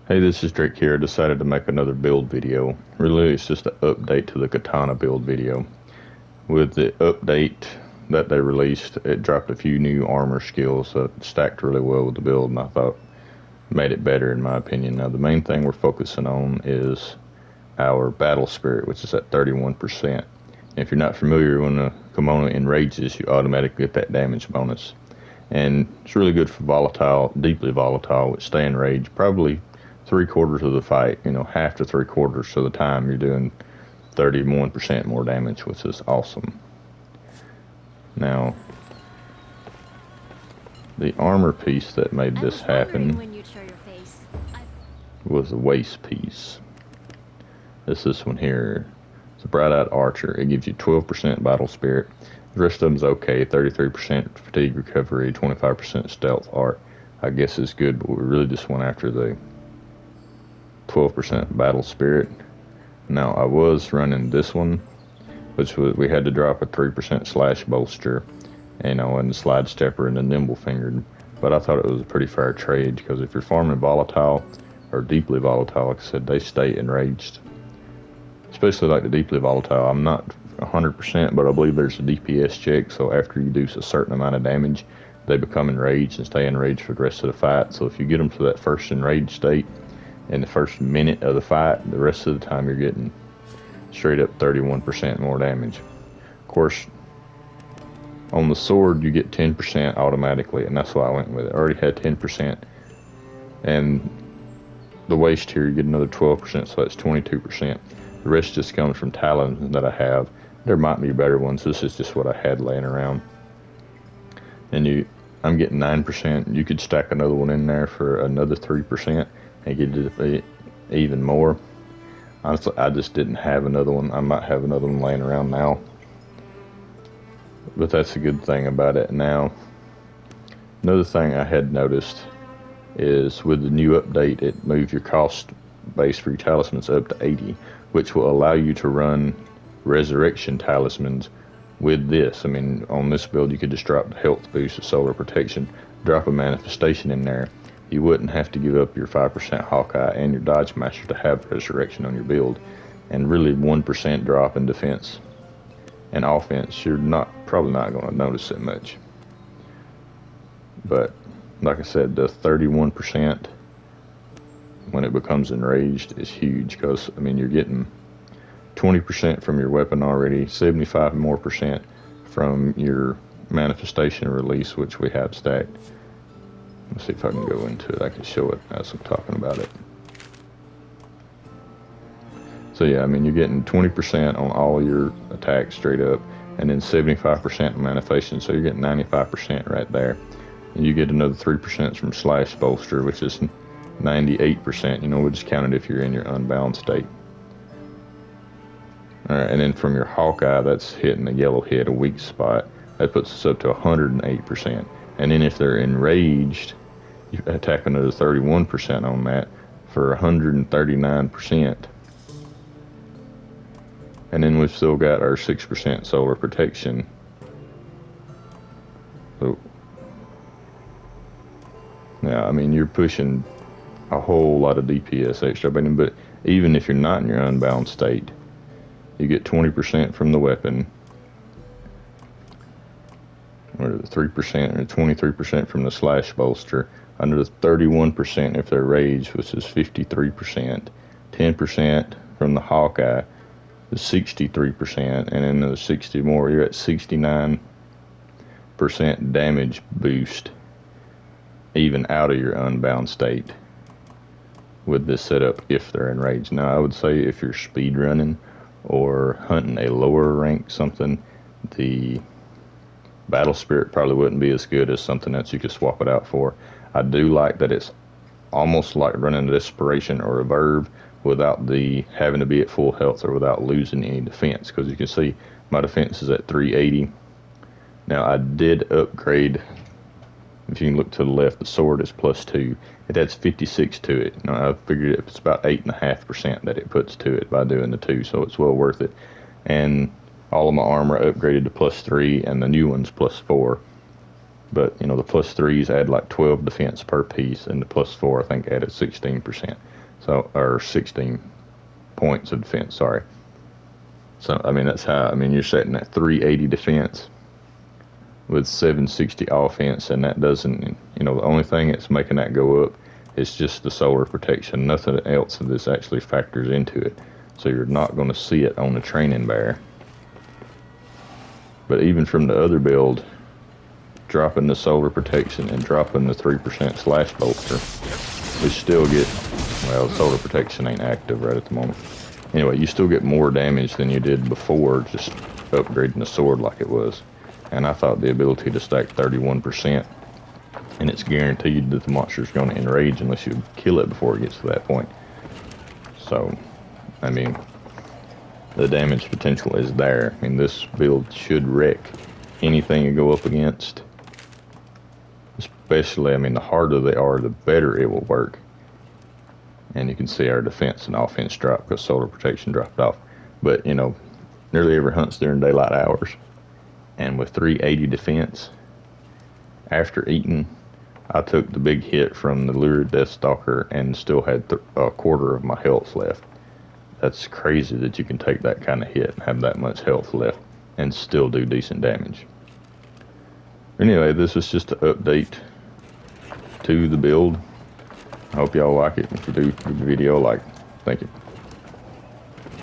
Hey, this is Drake here. I decided to make another build video. Really, it's just an update to the katana build video. With the update that they released, it dropped a few new armor skills that stacked really well with the build, and I thought made it better in my opinion. Now, the main thing we're focusing on is our battle spirit, which is at 31%. If you're not familiar, when a kimono enrages, you automatically get that damage bonus. And it's really good for volatile, deeply volatile, which stay enraged probably 3/4 of the fight, half to 3/4 of the time you're doing 31% more damage, which is awesome. Now, the armor piece that made this happen was the waist piece. This one here. It's a bright-eyed archer. It gives you 12% battle spirit. The rest of them's okay. 33% fatigue recovery, 25% stealth art. I guess is good, but we really just went after the 12% battle spirit. Now, I was running this one, which was, we had to drop a 3% slash bolster, and the slide stepper and the nimble fingered. But I thought it was a pretty fair trade, because if you're farming volatile or deeply volatile, like I said, they stay enraged. Especially like the deeply volatile. I'm not 100%, but I believe there's a DPS check, so after you do a certain amount of damage, they become enraged and stay enraged for the rest of the fight. So if you get them to that first enraged state in the first minute of the fight, the rest of the time you're getting straight up 31% more damage. Of course, on the sword you get 10% automatically, and that's why I went with it. I already had 10%, and the waist here you get another 12%, so that's 22%. The rest just comes from talons that I have. There might be better ones. This is just what I had laying around. And I'm getting 9%. You could stack another one in there for another 3% and get it even more. Honestly, I just didn't have another one. I might have another one laying around now, but that's a good thing about it. Now, another thing I had noticed is with the new update, it moved your cost base for your talismans up to 80, which will allow you to run resurrection talismans with this. I mean, on this build, you could just drop the health boost, the solar protection, drop a manifestation in there. You wouldn't have to give up your 5% Hawkeye and your Dodge Master to have resurrection on your build. And really 1% drop in defense and offense, you're probably not going to notice it much. But like I said, the 31% when it becomes enraged is huge, because I mean you're getting 20% from your weapon already, 75% more from your manifestation release, which we have stacked. Let's see if I can go into it. I can show it as I'm talking about it. So yeah, I mean you're getting 20% on all your attacks straight up, and then 75% manifestation, so you're getting 95% right there. And you get another 3% from slash bolster, which is 98%. We'll just count it if you're in your unbound state. Alright, and then from your Hawkeye, that's hitting the yellow hit, a weak spot. That puts us up to 108%. And then if they're enraged, you attack another 31% on that for 139%. And then we've still got our 6% solar protection. So, yeah, I mean, you're pushing a whole lot of DPS extra. But even if you're not in your unbound state, you get 20% from the weapon, or the 3%, or 23% from the slash bolster, another 31% if they're raged, which is 53%, 10% from the Hawkeye, the 63%, and then another 60 more. You're at 69% damage boost, even out of your unbound state with this setup if they're enraged. Now, I would say if you're speed running or hunting a lower rank something, the battle spirit probably wouldn't be as good as something else you could swap it out for. I do like that it's almost like running a desperation or a verb without the having to be at full health or without losing any defense, because you can see my defense is at 380. Now, I did upgrade. If you can look to the left, the sword is +2. It adds 56 to it. Now, I figured it's about 8.5% that it puts to it by doing the 2, so it's well worth it. And all of my armor upgraded to +3, and the new one's +4. But, you know, the +3s add like 12 defense per piece, and the +4, I think, added 16%. So, or 16 points of defense, sorry. So, I mean, that's how, I mean, you're setting at 380 defense with 760 offense, and that doesn't, you know, the only thing that's making that go up is just the solar protection. Nothing else of this actually factors into it. So you're not going to see it on the training bear. But even from the other build, dropping the solar protection and dropping the 3% slash bolster, we still get, well, solar protection ain't active right at the moment. Anyway, you still get more damage than you did before just upgrading the sword like it was. And I thought the ability to stack 31%, and it's guaranteed that the monster's going to enrage unless you kill it before it gets to that point. So, I mean, the damage potential is there. I mean, this build should wreck anything you go up against. Especially, I mean, the harder they are, the better it will work. And you can see our defense and offense drop because solar protection dropped off. But, you know, nearly every hunt's during daylight hours. And with 380 defense, after eating, I took the big hit from the Lurid Deathstalker and still had a quarter of my health left. That's crazy that you can take that kind of hit and have that much health left and still do decent damage. Anyway, this is just an update to the build. I hope y'all like it. If you do, give the video a like. Thank you.